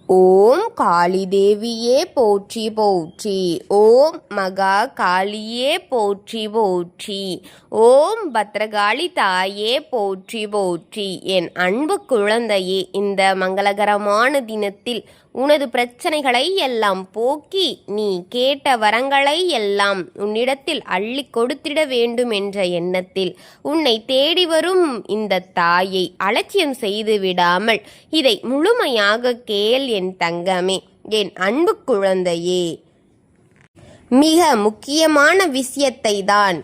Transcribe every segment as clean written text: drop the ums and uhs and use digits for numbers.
ஓம் காளி தேவியே போற்றி போற்றி. ஓம் மகா காளியே போற்றி போற்றி. ஓம் பத்ரகாளி தாயே போற்றி போற்றி. என் அன்பு குழந்தையே, இந்த மங்களகரமான தினத்தில் உனது பிரச்சனைகளை எல்லாம் போக்கி நீ கேட்ட வரங்களை எல்லாம் உன்னிடத்தில் அள்ளி கொடுத்திட வேண்டும் என்ற எண்ணத்தில் உன்னை தேடி வரும் இந்த தாயை அலட்சியம் செய்து விடாமல் இதை முழுமையாக கேள் என் தங்கமே, என் அன்பு குழந்தையே. மிக முக்கியமான விஷயத்தை தான்,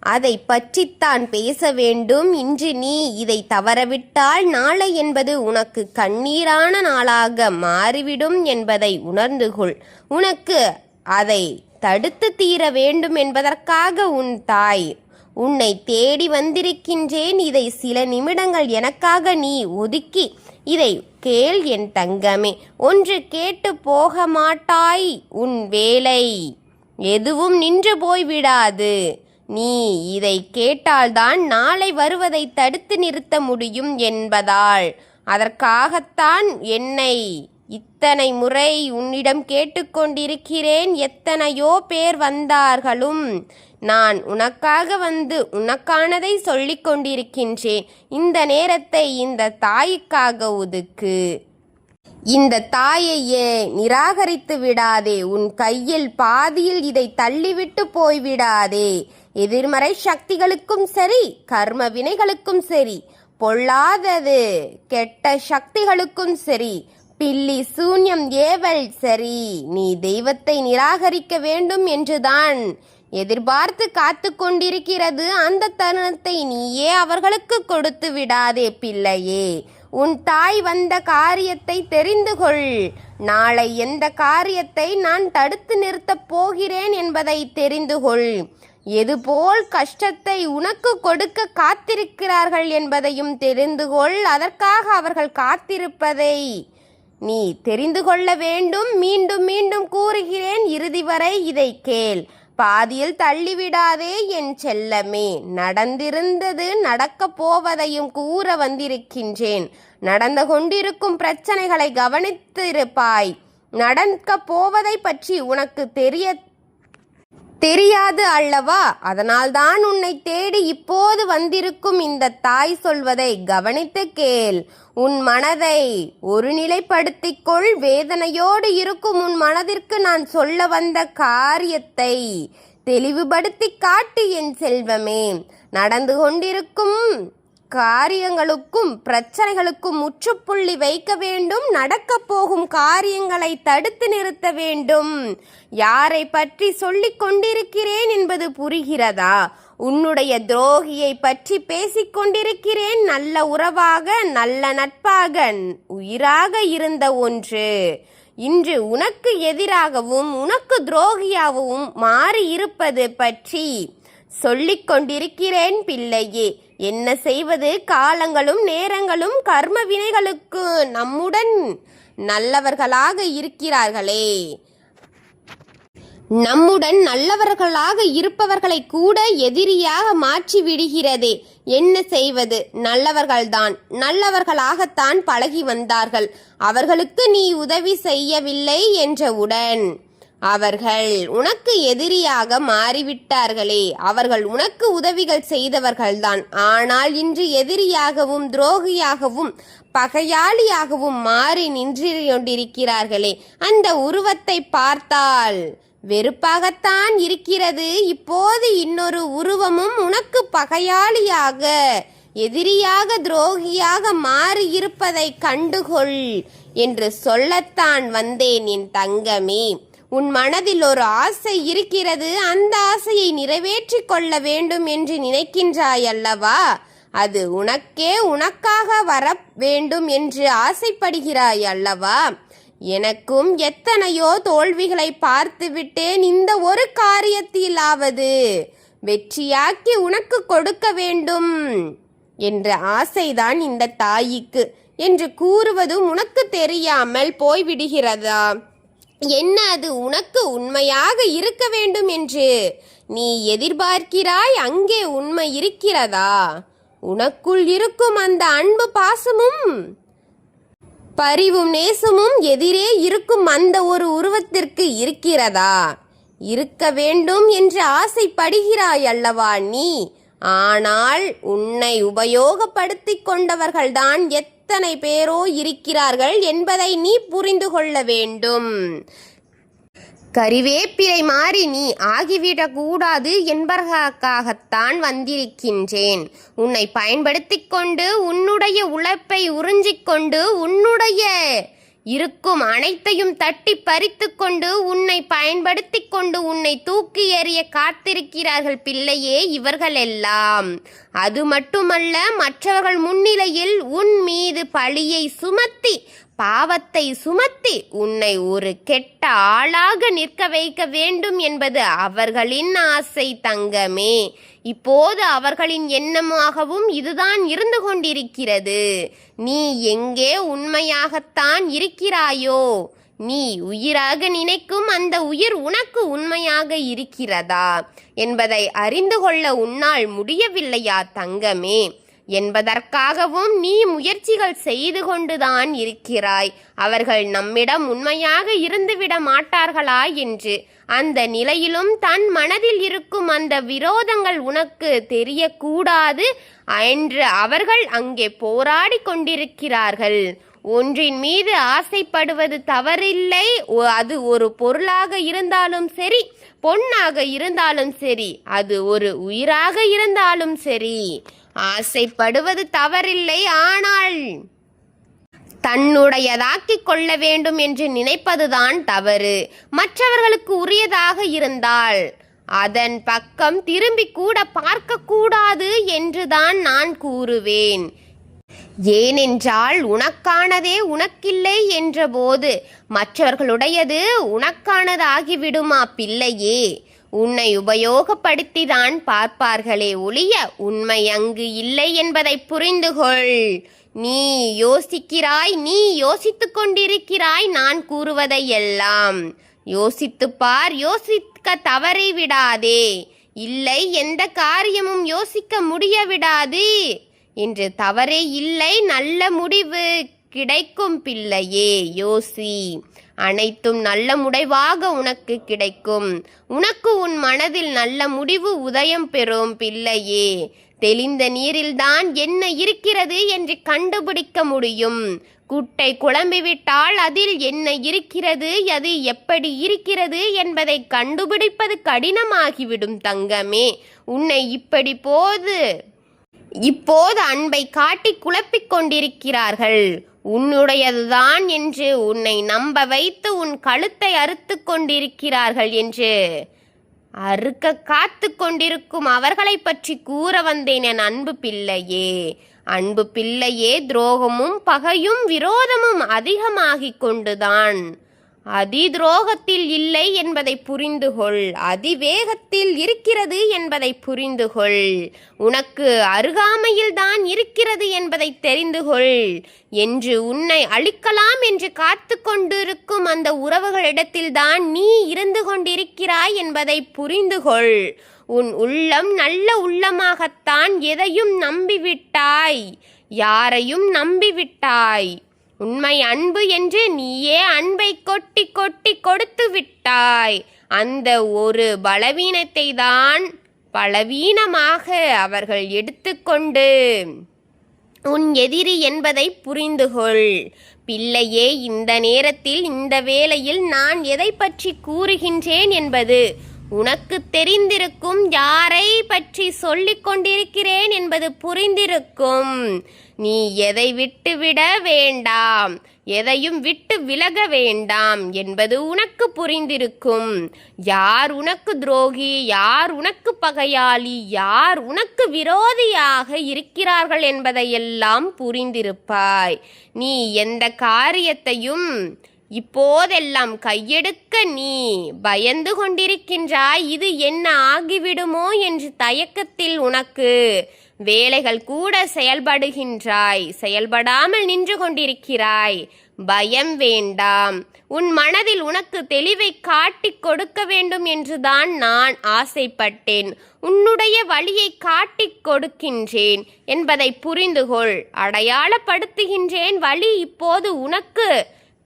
அதை பற்றித்தான் பேச வேண்டும். இன்று நீ இதை தவறவிட்டால் நாளை என்பது உனக்கு கண்ணீரான நாளாக மாறிவிடும் என்பதை உணர்ந்து கொள். உனக்கு அதை தடுத்து தீர வேண்டும் என்பதற்காக உன் தாய் உன்னை தேடி வந்திருக்கின்றேன். இதை சில நிமிடங்கள் எனக்காக நீ ஒதுக்கி இதை கேள் என் தங்கமே. ஒன்று கேட்டு போக மாட்டாய். உன் வேலை எதுவும் நின்று போய்விடாது. நீ இதை கேட்டால்தான் நாளை வருவதை தடுத்து நிறுத்த முடியும் என்பதால் அதற்காகத்தான் என்னை இத்தனை முறை உன்னிடம் கேட்டுக்கொண்டிருக்கிறேன். எத்தனையோ பேர் வந்தார்களும் நான் உனக்காக வந்து உனக்கானதை சொல்லிக் கொண்டிருக்கின்றேன். இந்த நேரத்தை இந்த தாய்க்காக ஒதுக்கு. இந்த தாயையே நிராகரித்து விடாதே. உன் கையில் பாதியில் இதை தள்ளிவிட்டு போய்விடாதே. எதிர்மறை சக்திகளுக்கும் சரி, கர்ம வினைகளுக்கும் சரி, பொல்லாதது கெட்ட சக்திகளுக்கும் சரி, பில்லி சூன்யம் ஏவல் சரி, நீ தெய்வத்தை நிராகரிக்க வேண்டும் என்றுதான் எதிர்பார்த்து காத்து கொண்டிருக்கிறது. அந்த தருணத்தை நீயே அவர்களுக்கு கொடுத்து விடாதே பிள்ளையே. உன் தாய் வந்த காரியத்தை தெரிந்து கொள். நாளை எந்த காரியத்தை நான் தடுத்து நிறுத்தப் போகிறேன் என்பதை தெரிந்து கொள். எதுபோல் கஷ்டத்தை உனக்கு கொடுக்க காத்திருக்கிறார்கள் என்பதையும் தெரிந்து கொள். அதற்காக அவர்கள் காத்திருப்பதை நீ தெரிந்து கொள்ள வேண்டும். மீண்டும் மீண்டும் கூறுகிறேன், இறுதி வரை இதை கேள். பாதியில் தள்ளிவிடாதே என் செல்லமே. நடந்திருந்தது நடக்கப் போவதையும் கூற வந்திருக்கின்றேன். நடந்து கொண்டிருக்கும் பிரச்சனைகளை கவனித்திருப்பாய். நடக்கப் போவதை பற்றி உனக்கு தெரியாது அல்லவா? அதனால்தான் உன்னை தேடி இப்போது வந்திருக்கும் இந்த தாய் சொல்வதை கவனித்து கேள். உன் மனதை ஒருநிலைப்படுத்திக் கொள். வேதனையோடு இருக்கும் உன் மனதிற்கு நான் சொல்ல வந்த காரியத்தை தெளிவுபடுத்தி காட்டு என் செல்வமே. நடந்து கொண்டிருக்கும் காரியங்களுக்கும் பிரச்சனைகளுக்கும் முற்றுப்புள்ளி வைக்க வேண்டும். நடக்கப் போகும் காரியங்களை தடுத்து நிறுத்த வேண்டும். யாரை பற்றி சொல்லிக் கொண்டிருக்கிறேன் என்பது புரிகிறதா? உன்னுடைய துரோகியை பற்றி பேசிக் கொண்டிருக்கிறேன். நல்ல உறவாக, நல்ல நட்பாக, உயிராக இருந்த ஒன்று இன்று உனக்கு எதிராகவும் உனக்கு துரோகியாகவும் மாறி இருப்பது பற்றி சொல்லிக் கொண்டிருக்கிறேன் பிள்ளையே. என்ன செய்வது? காலங்களும் நேரங்களும் கர்ம வினைகளுக்கு நம்முடன் நல்லவர்களாக இருக்கிறார்களே, நம்முடன் நல்லவர்களாக இருப்பவர்களை கூட எதிரியாக மாற்றி விடுகிறதே. என்ன செய்வது? நல்லவர்களாகத்தான் பழகி வந்தார்கள். அவர்களுக்கு நீ உதவி செய்யவில்லை என்றவுடன் அவர்கள் உனக்கு எதிரியாக மாறிவிட்டார்களே. அவர்கள் உனக்கு உதவிகள் செய்தவர்கள்தான். ஆனால் இன்று எதிரியாகவும் துரோகியாகவும் பகையாளியாகவும் மாறி நின்று கொண்டிருக்கிறார்களே. அந்த உருவத்தை பார்த்தால் வெறுப்பாகத்தான் இருக்கிறது. இப்போது இன்னொரு உருவமும் உனக்கு பகையாளியாக, எதிரியாக, துரோகியாக மாறி இருப்பதை கண்டுகொள் என்று சொல்லத்தான் வந்தேன் என் தங்கமே. உன் மனதில் ஒரு ஆசை இருக்கிறது. அந்த ஆசையை நிறைவேற்றி கொள்ள வேண்டும் என்று நினைக்கின்றாய் அல்லவா? அது உனக்காக வர வேண்டும் என்று ஆசைப்படுகிறாய் அல்லவா? எனக்கும் எத்தனையோ தோல்விகளை பார்த்து விட்டேன். இந்த ஒரு காரியத்திலாவது வெற்றியாக்கி உனக்கு கொடுக்க வேண்டும் என்ற ஆசைதான் இந்த தாய்க்கு என்று கூறுவதும் உனக்கு தெரியாமல் போய்விடுகிறதா? என்ன அது உனக்கு உண்மையாக இருக்க வேண்டும் என்று நீ எதிர்பார்க்கிறாய்? அங்கே உண்மை இருக்கிறதா? உனக்குள் இருக்கும் அந்த அன்பு பாசமும் பரிவும் நேசமும் எதிரே இருக்கும் அந்த ஒரு உருவத்திற்கு இருக்கிறதா? இருக்க வேண்டும் என்று ஆசைப்படுகிறாய் அல்லவா நீ? ஆனால் உன்னை உபயோகப்படுத்திக் கொண்டவர்கள்தான் எத்தனை பேரோ இருக்கிறார்கள் என்பதை நீ புரிந்து கொள்ள வேண்டும். கறிவேப்பிலை மாறி நீ ஆகிவிடக்கூடாது என்பதற்காகத்தான் வந்திருக்கின்றேன். உன்னை பயன்படுத்திக் கொண்டு உன்னுடைய உழைப்பை உறிஞ்சிக்கொண்டு உன்னுடைய இருக்கும் அனைத்தையும் தட்டி பறித்து கொண்டு உன்னை பயன்படுத்தி கொண்டு உன்னை தூக்கி எறிய காத்திருக்கிறார்கள் பிள்ளையே இவர்களெல்லாம். அது மட்டுமல்ல, மற்றவர்கள் முன்னிலையில் உன் மீது பழியை சுமத்தி பாவத்தை சுமத்தி உன்னை ஒரு கெட்ட ஆளாக நிற்க வைக்க வேண்டும் என்பது அவர்களின் ஆசை தங்கமே. இப்போது அவர்களின் எண்ணமாகவும் இதுதான் இருந்து கொண்டிருக்கிறது. நீ எங்கே உண்மையாகத்தான் இருக்கிறாயோ? நீ உயிராக நினைக்கும் அந்த உயிர் உனக்கு உண்மையாக இருக்கிறதா என்பதை அறிந்து கொள்ள உன்னால் முடியவில்லையா தங்கமே? என்பதற்காகவும் நீ முயற்சிகள் செய்து கொண்டுதான் இருக்கிறாய். அவர்கள் நம்மிடம் உண்மையாக இருந்துவிட மாட்டார்களா என்று. அந்த நிலையிலும் தன் மனதில் இருக்கும் அந்த விரோதங்கள் உனக்கு தெரியக்கூடாது என்று அவர்கள் அங்கே போராடி கொண்டிருக்கிறார்கள். ஒன்றின் மீது ஆசைப்படுவது தவறில்லை. அது ஒரு பொருளாக இருந்தாலும் சரி, பொன்னாக இருந்தாலும் சரி, அது ஒரு உயிராக இருந்தாலும் சரி, ஆசைப்படுவது தவறில்லை. ஆனால் தன்னுடையதாக்கிக் கொள்ள வேண்டும் என்று நினைப்பதுதான் தவறு. மற்றவர்களுக்கு உரியதாக இருந்தால் அதன் பக்கம் திரும்பி கூட பார்க்க கூடாது என்றுதான் நான் கூறுவேன். ஏனென்றால் உனக்கானதே உனக்கில்லை என்ற போது மற்றவர்களுடையது உனக்கானதாகிவிடுமா பிள்ளையே? உன்னை உபயோகப்படுத்திதான் பார்ப்பார்களே ஒழிய உண்மை அங்கு இல்லை என்பதை புரிந்து கொள். நீ யோசிக்கிறாய், நீ யோசித்து கொண்டிருக்கிறாய் நான் கூறுவதை எல்லாம். யோசித்துப் பார், யோசிக்க தவறி விடாதே. இல்லை, எந்த காரியமும் யோசிக்க முடிய விடாது என்று தவறே இல்லை. நல்ல முடிவு கிடைக்கும் பிள்ளையே, யோசி. அனைத்தும் நல்ல முடிவாக உனக்கு கிடைக்கும். உனக்கு உன் மனதில் நல்ல முடிவு உதயம் பெறும் பிள்ளையே. தெளிந்த நீரில்தான் என்ன இருக்கிறது என்று கண்டுபிடிக்க முடியும். குட்டை குழம்பிவிட்டால் அதில் என்ன இருக்கிறது, அது எப்படி இருக்கிறது என்பதை கண்டுபிடிப்பது கடினமாகிவிடும் தங்கமே. உன்னை இப்போது அன்பை காட்டி குழப்பிக் கொண்டிருக்கிறார்கள். உன்னுடையதுதான் என்று உன்னை நம்ப வைத்து உன் கழுத்தை அறுத்து கொண்டிருக்கிறார்கள் என்று அறுக்க காத்து கொண்டிருக்கும் அவர்களை பற்றி கூற வந்தேன் என் அன்பு பிள்ளையே. அன்பு பிள்ளையே, துரோகமும் பகையும் விரோதமும் அதிகமாகிக் கொண்டுதான் அதிதுரோகத்தில் இல்லை என்பதை புரிந்துகொள். அதிவேகத்தில் இருக்கிறது என்பதை புரிந்துகொள். உனக்கு அருகாமையில் தான் இருக்கிறது என்பதை தெரிந்துகொள் என்று உன்னை அழிக்கலாம் என்று காத்து கொண்டிருக்கும் அந்த உறவுகளிடத்தில்தான் நீ இருந்து கொண்டிருக்கிறாய் என்பதை புரிந்துகொள். உன் உள்ளம் நல்ல உள்ளமாகத்தான் எதையும் நம்பிவிட்டாய், யாரையும் நம்பிவிட்டாய். உண்மை அன்பு என்று நீயே அன்பை கொட்டி கொட்டி கொடுத்து விட்டாய். அந்த ஒரு பலவீனத்தை தான் பலவீனமாக அவர்கள் எடுத்துக்கொண்டு உன் எதிரி என்பதை புரிந்துகொள். பிள்ளையே, இந்த நேரத்தில் இந்த வேளையில் நான் எதை பற்றி கூறுகின்றேன் என்பது உனக்கு தெரிந்திருக்கும். யாரை பற்றி சொல்லிக் கொண்டிருக்கிறேன் என்பது புரிந்திருக்கும். நீ எதை விட்டுவிட வேண்டாம், எதையும் விட்டு விலக வேண்டாம் என்பது உனக்கு புரிந்திருக்கும். யார் உனக்கு துரோகி, யார் உனக்கு பகையாளி, யார் உனக்கு விரோதியாக இருக்கிறார்கள் என்பதையெல்லாம் புரிந்திருப்பாய். நீ எந்த காரியத்தையும் இப்போதெல்லாம் கையெடுக்க நீ பயந்து கொண்டிருக்கின்றாய். இது என்ன ஆகிவிடுமோ என்று தயக்கத்தில் உனக்கு வேலைகள் கூட செயல்படாமல் நின்று கொண்டிருக்கிறாய். பயம் வேண்டாம். உன் மனதில் உனக்கு தெளிவை காட்டிக் கொடுக்க வேண்டும் என்றுதான் நான் ஆசைப்பட்டேன். உன்னுடைய வழியை காட்டிக் கொடுக்கின்றேன் என்பதை புரிந்துகொள். அடையாளப்படுத்துகின்றேன். வழி இப்போது உனக்கு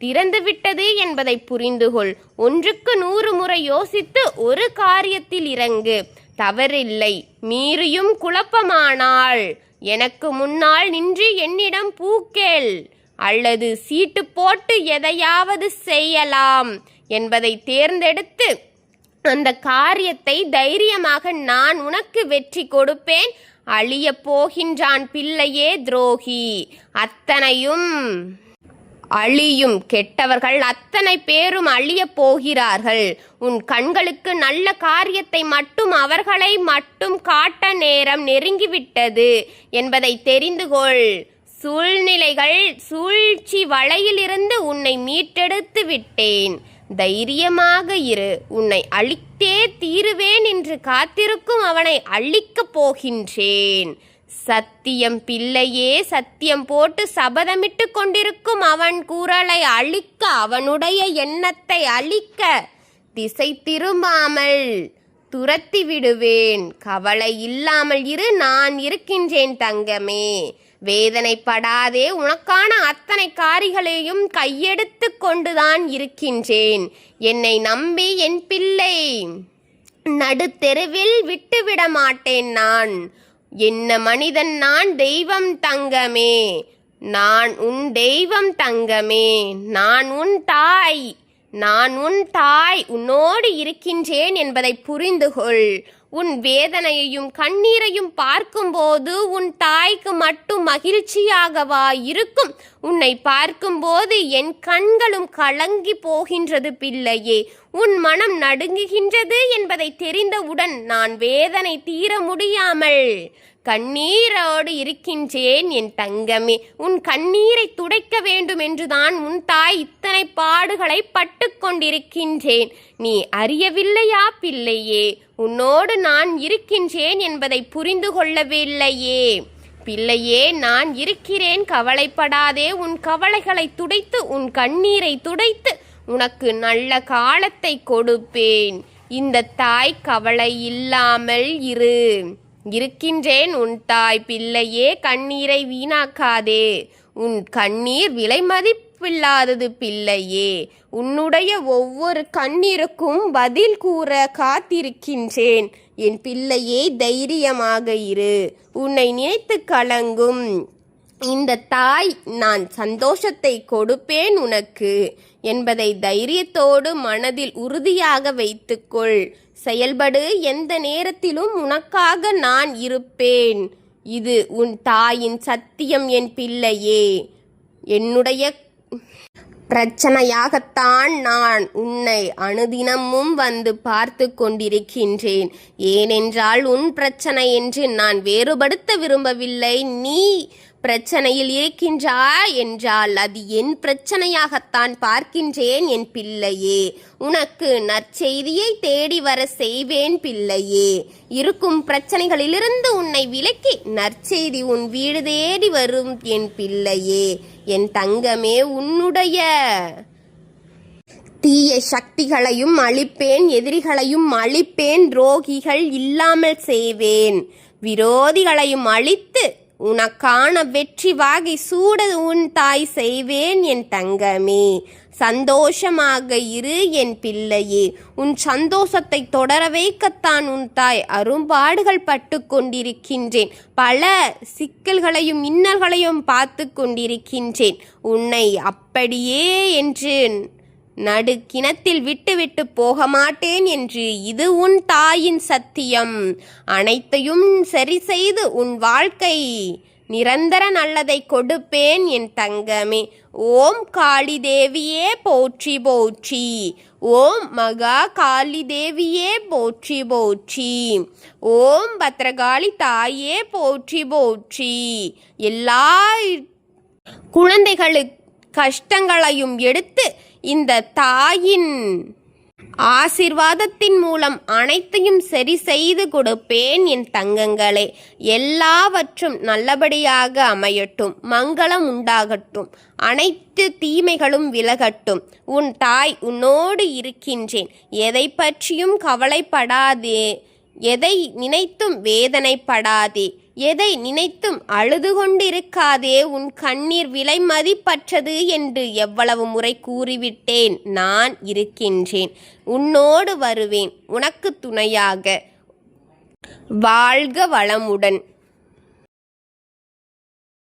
திறந்துவிட்டது என்பதை புரிந்துகொள். 1க்கு 100 முறை யோசித்து ஒரு காரியத்தில் இறங்கு. தவறில்லை. மீறியும் குழப்பமானால் எனக்கு முன்னால் நின்று என்னிடம் பூக்கேள், அல்லது சீட்டு போட்டு எதையாவது செய்யலாம் என்பதை தேர்ந்தெடுத்து அந்த காரியத்தை தைரியமாக நான் உனக்கு வெற்றி கொடுப்பேன். அழிய போகின்றான் பிள்ளையே துரோகி. அத்தனையும் அழியும். கெட்டவர்கள் அத்தனை பேரும் அழிய போகிறார்கள். உன் கண்களுக்கு நல்ல காரியத்தை மட்டும் அவர்களை மட்டும் காட்ட நேரம் நெருங்கிவிட்டது என்பதை தெரிந்து கொள். சூழ்நிலைகள் சூழ்ச்சி வலையிலிருந்து உன்னை மீட்டெடுத்து விட்டேன். தைரியமாக இரு. உன்னை அழித்தே தீருவேன் என்று காத்திருக்கும் அவனை அழிக்கப் போகின்றேன். சத்தியம் பிள்ளையே. சத்தியம் போட்டு சபதமிட்டு கொண்டிருக்கும் அவன் குரலை அழிக்க, அவனுடைய எண்ணத்தை அழிக்க திசை திரும்பாமல் துரத்தி விடுவேன். கவலை இல்லாமல் இரு. நான் இருக்கின்றேன் தங்கமே. வேதனைப்படாதே. உனக்கான அத்தனை காரிகளையும் கையெடுத்து கொண்டுதான் இருக்கின்றேன். என்னை நம்பி என் பிள்ளை. நடுத்தெருவில் விட்டுவிட மாட்டேன் நான். என்ன மனிதன் நான் தெய்வம் தங்கமே. நான் உன் தெய்வம் தங்கமே. நான் உன் தாய். நான் உன் தாய். உன்னோடு இருக்கின்றேன் என்பதை புரிந்துகொள். உன் வேதனையையும் கண்ணீரையும் பார்க்கும்போது உன் தாய்க்கு மட்டும் மகிழ்ச்சியாகவா இருக்கும்? உன்னை பார்க்கும்போது என் கண்களும் கலங்கி போகின்றது பிள்ளையே. உன் மனம் நடுங்குகின்றது என்பதை தெரிந்தவுடன் நான் வேதனை தீர முடியாமல் கண்ணீரோடு இருக்கின்றேன் என் தங்கமே. உன் கண்ணீரை துடைக்க வேண்டும் என்றுதான் உன் தாய் இத்தனை பாடுகளை பட்டு கொண்டிருக்கின்றேன். நீ அறியவில்லையா பிள்ளையே? உன்னோடு நான் இருக்கின்றேன் என்பதை புரிந்து கொள்ளவில்லையே. பிள்ளையே, நான் இருக்கிறேன். கவலைப்படாதே. உன் கவலைகளை துடைத்து உன் கண்ணீரை துடைத்து உனக்கு நல்ல காலத்தை கொடுப்பேன். இந்த தாய் கவலை இல்லாமல் இரு. இருக்கின்றேன் உன் தாய். பிள்ளையே, கண்ணீரை வீணாக்காதே. உன் கண்ணீர் விலை மதிப்பில்லாதது பிள்ளையே. உன்னுடைய ஒவ்வொரு கண்ணீருக்கும் பதில் கூற காத்திருக்கின்றேன் என் பிள்ளையே. தைரியமாக இரு. உன்னை நினைத்து கலங்கும் இந்த தாய் நான் சந்தோஷத்தை கொடுப்பேன் உனக்கு என்பதை தைரியத்தோடு மனதில் உறுதியாக வைத்துக்கொள். செயல்படு. எந்த நேரத்திலும் உனக்காக நான் இருப்பேன். இது உன் தாயின் சத்தியம் என் பிள்ளையே. என்னுடைய பிரச்சனையாகத்தான் நான் உன்னை அனுதினமும் வந்து பார்த்து கொண்டிருக்கின்றேன். ஏனென்றால் உன் பிரச்சனை என்று நான் வேறுபடுத்த விரும்பவில்லை. நீ பிரச்சனையில் இருக்கின்றாய் என்றால் அது என் பிரச்சனையாகத்தான் பார்க்கின்றேன் என் பிள்ளையே. உனக்கு நற்செய்தியை தேடி வர செய்வேன் பிள்ளையே. இருக்கும் பிரச்சனைகளிலிருந்து உன்னை விலக்கி நற்செய்தி உன் வீடு தேடி வரும் என் பிள்ளையே. என் தங்கமே, உன்னுடைய தீய சக்திகளையும் அழிப்பேன். எதிரிகளையும் அழிப்பேன். துரோகிகள் இல்லாமல் செய்வேன். விரோதிகளையும் அழித்து உனக்கான வெற்றி வாகை சூட உன் தாய் செய்வேன் என் தங்கமே. சந்தோஷமாக இரு என் பிள்ளையே. உன் சந்தோஷத்தை தொடர வைக்கத்தான் உன் தாய் அரும்பாடுகள் பட்டு கொண்டிருக்கின்றேன். பல சிக்கல்களையும் இன்னல்களையும் பார்த்து கொண்டிருக்கின்றேன். உன்னை அப்படியே என்று நடுக்கிணத்தில் விட்டுவிட்டு போக மாட்டேன் என்று இது உன் தாயின் சத்தியம். அனைத்தையும் சரி செய்து உன் வாழ்க்கை நிரந்தர நல்லதை கொடுப்பேன் என் தங்கமே. ஓம் காளி தேவியே போற்றி போற்றி. ஓம் மகா காளி தேவியே போற்றி போற்றி. ஓம் பத்ரகாளி தாயே போற்றி போற்றி. எல்லா குழந்தைகளுக்கு கஷ்டங்களையும் எடுத்து இந்த தாயின் ஆசிர்வாதத்தின் மூலம் அனைத்தையும் சரி செய்து கொடுப்பேன் என் தங்கங்களே. எல்லாவற்றும் நல்லபடியாக அமையட்டும், மங்களம் உண்டாகட்டும், அனைத்து தீமைகளும் விலகட்டும். உன் தாய் உன்னோடு இருக்கின்றேன். எதை பற்றியும் கவலைப்படாதே, எதை நினைத்தும் வேதனைப்படாதே, எதை நினைத்தும் அழுது கொண்டிருக்காதே. உன் கண்ணீர் விலை மதிப்பற்றது என்று எவ்வளவு முறை கூறிவிட்டேன். நான் இருக்கின்றேன், உன்னோடு வருவேன், உனக்கு துணையாக. வாழ்க வளமுடன்.